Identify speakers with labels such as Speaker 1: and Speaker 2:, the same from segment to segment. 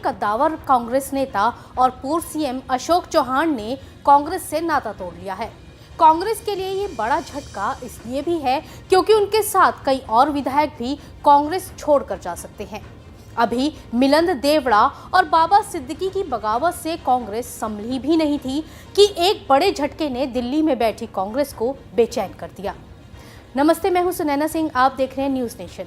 Speaker 1: कद्दावर कांग्रेस नेता और पूर्व सीएम अशोक चौहान ने कांग्रेस से नाता तोड़ लिया है। कांग्रेस के लिए ये बड़ा झटका इसलिए भी है क्योंकि उनके साथ कई और विधायक भी कांग्रेस छोड़कर जा सकते हैं। अभी मिलिंद देवड़ा और बाबा सिद्दीकी की बगावत से कांग्रेस संभली भी नहीं थी कि एक बड़े झटके ने दिल्ली में बैठी कांग्रेस को बेचैन कर दिया। नमस्ते, मैं हूं सुनैना सिंह, आप देख रहे हैं न्यूज़ नेशन।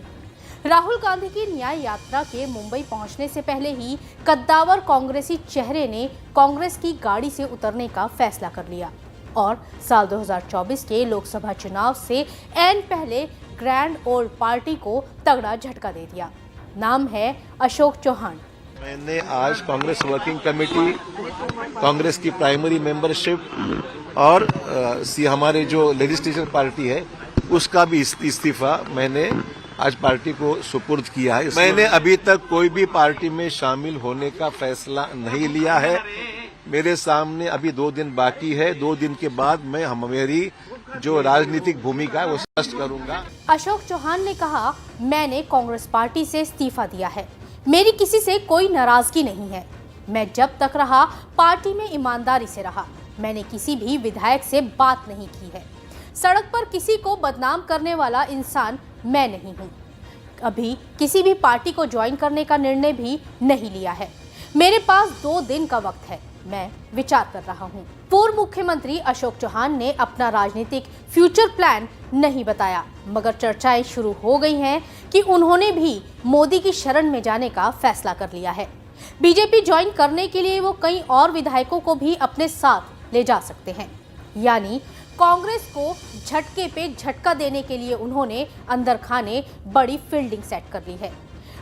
Speaker 1: राहुल गांधी की न्याय यात्रा के मुंबई पहुंचने से पहले ही कद्दावर कांग्रेसी चेहरे ने कांग्रेस की गाड़ी से उतरने का फैसला कर लिया और साल 2024 के लोकसभा चुनाव से ऐन पहले ग्रैंड ओल्ड पार्टी को तगड़ा झटका दे दिया। नाम है अशोक चौहान।
Speaker 2: मैंने आज कांग्रेस वर्किंग कमेटी, कांग्रेस की प्राइमरी मेंबरशिप और हमारे जो लेजिस्लेटिव पार्टी है उसका भी इस्तीफा मैंने आज पार्टी को सुपुर्द किया है। मैंने अभी तक कोई भी पार्टी में शामिल होने का फैसला नहीं लिया है। मेरे सामने अभी 2 दिन बाकी है। 2 दिन के बाद मैं मेरी जो राजनीतिक भूमिका है वो स्पष्ट करूंगा।
Speaker 1: अशोक चौहान ने कहा, मैंने कांग्रेस पार्टी से इस्तीफा दिया है। मेरी किसी से कोई नाराजगी नहीं है। मैं जब तक रहा पार्टी में ईमानदारी से रहा। मैंने किसी भी विधायक से बात नहीं की है। सड़क पर किसी को बदनाम करने वाला इंसान मैं नहीं हूँ। अभी किसी भी पार्टी को ज्वाइन करने का निर्णय भी नहीं लिया है। मेरे पास 2 दिन का वक्त है। मैं विचार कर रहा हूँ। पूर्व मुख्यमंत्री अशोक चौहान ने अपना राजनीतिक फ्यूचर प्लान नहीं बताया, मगर चर्चाएं शुरू हो गई हैं कि उन्होंने भी मोदी की शरण में जाने का फैसला कर लिया है। बीजेपी ज्वाइन करने के लिए वो कई और विधायकों को भी अपने साथ ले जा सकते हैं। यानी कांग्रेस को झटके पे झटका देने के लिए उन्होंने अंदर खाने बड़ी फील्डिंग सेट कर ली है।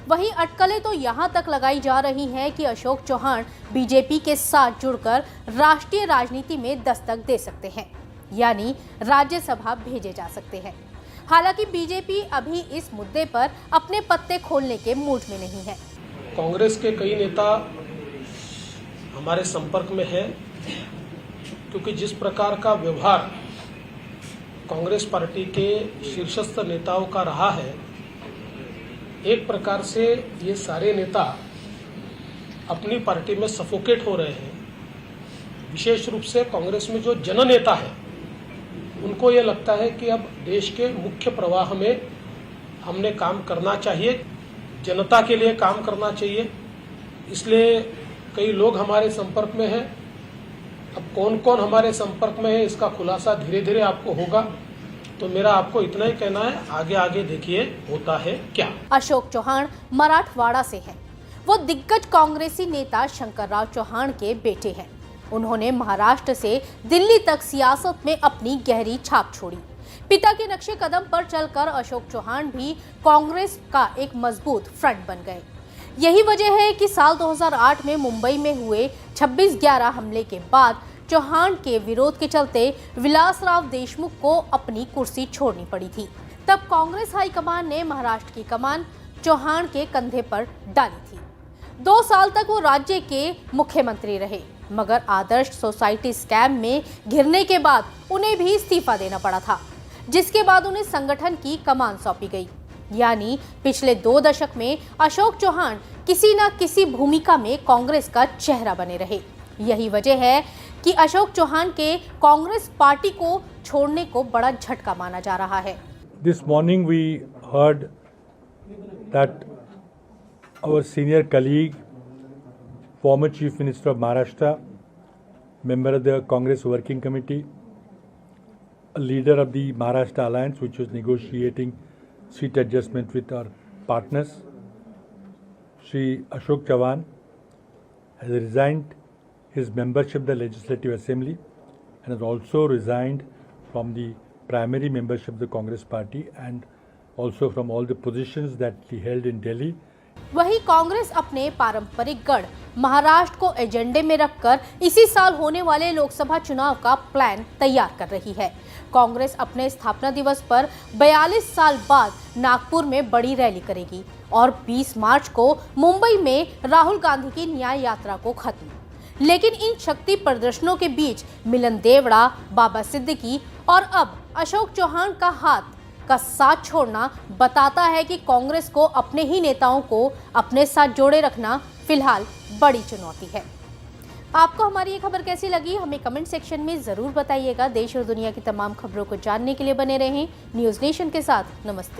Speaker 1: वहीं अटकलें तो यहां तक लगाई जा रही हैं कि अशोक चौहान बीजेपी के साथ जुड़कर राष्ट्रीय राजनीति में दस्तक दे सकते हैं, यानी राज्यसभा भेजे जा सकते हैं। हालांकि बीजेपी अभी इस मुद्दे पर अपने पत्ते खोलने के मूड में नहीं है।
Speaker 3: कांग्रेस के कई नेता हमारे संपर्क में हैं, क्योंकि जिस प्रकार का व्यवहार कांग्रेस पार्टी के शीर्षस्थ नेताओं का रहा है, एक प्रकार से ये सारे नेता अपनी पार्टी में सफोकेट हो रहे हैं। विशेष रूप से कांग्रेस में जो जननेता है उनको ये लगता है कि अब देश के मुख्य प्रवाह में हमने काम करना चाहिए, जनता के लिए काम करना चाहिए। इसलिए कई लोग हमारे संपर्क में हैं। अब कौन कौन हमारे संपर्क में है इसका खुलासा धीरे धीरे आपको होगा। तो मेरा आपको इतना ही कहना है, आगे आगे देखिए होता है क्या।
Speaker 1: अशोक चौहान मराठवाड़ा से हैं। वो दिग्गज कांग्रेसी नेता शंकरराव चौहान के बेटे हैं। उन्होंने महाराष्ट्र से दिल्ली तक सियासत में अपनी गहरी छाप छोड़ी। पिता के नक्शे कदम पर चलकर अशोक चौहान भी कांग्रेस का एक मजबूत फ्रंट बन गए। यही वजह है कि साल 2008 में मुंबई में हुए 26/11 हमले के बाद चौहान के विरोध के चलते विलासराव देशमुख को अपनी कुर्सी छोड़नी पड़ी थी। तब कांग्रेस हाईकमान ने महाराष्ट्र की कमान चौहान के कंधे पर डाली थी। 2 साल तक वो राज्य के मुख्यमंत्री रहे, मगर आदर्श सोसाइटी स्कैम में घिरने के बाद उन्हें भी इस्तीफा देना पड़ा था, जिसके बाद उन्हें संगठन की कमान सौंपी गई। यानी पिछले 2 दशक में अशोक चौहान किसी न किसी भूमिका में कांग्रेस का चेहरा बने रहे। यही वजह है कि अशोक चौहान के कांग्रेस पार्टी को छोड़ने को बड़ा झटका माना जा रहा है।
Speaker 4: This morning we heard that our senior colleague, former Chief Minister of Maharashtra, member of the Congress Working Committee, a leader of the Maharashtra Alliance, which was negotiating seat adjustment with our partners, Shri Ashok Chauhan, has resigned his membership of the Legislative Assembly and has also resigned from the primary membership of the Congress Party and also from all the positions that he held in Delhi.
Speaker 1: वहीं कांग्रेस अपने पारंपरिक गढ़ महाराष्ट्र को एजेंडे में रखकर इसी साल होने वाले लोकसभा चुनाव का प्लान तैयार कर रही है। कांग्रेस अपने स्थापना दिवस पर 42 साल बाद नागपुर में बड़ी रैली करेगी और 20 मार्च को मुंबई में राहुल गांधी की न्याय यात्रा को खत्म। लेकिन इन शक्ति प्रदर्शनों के बीच मिलिंद देवड़ा, बाबा सिद्दीकी और अब अशोक चौहान का हाथ का साथ छोड़ना बताता है कि कांग्रेस को अपने ही नेताओं को अपने साथ जोड़े रखना फिलहाल बड़ी चुनौती है। आपको हमारी ये खबर कैसी लगी हमें कमेंट सेक्शन में जरूर बताइएगा। देश और दुनिया की तमाम खबरों को जानने के लिए बने रहें न्यूज़ नेशन के साथ। नमस्ते।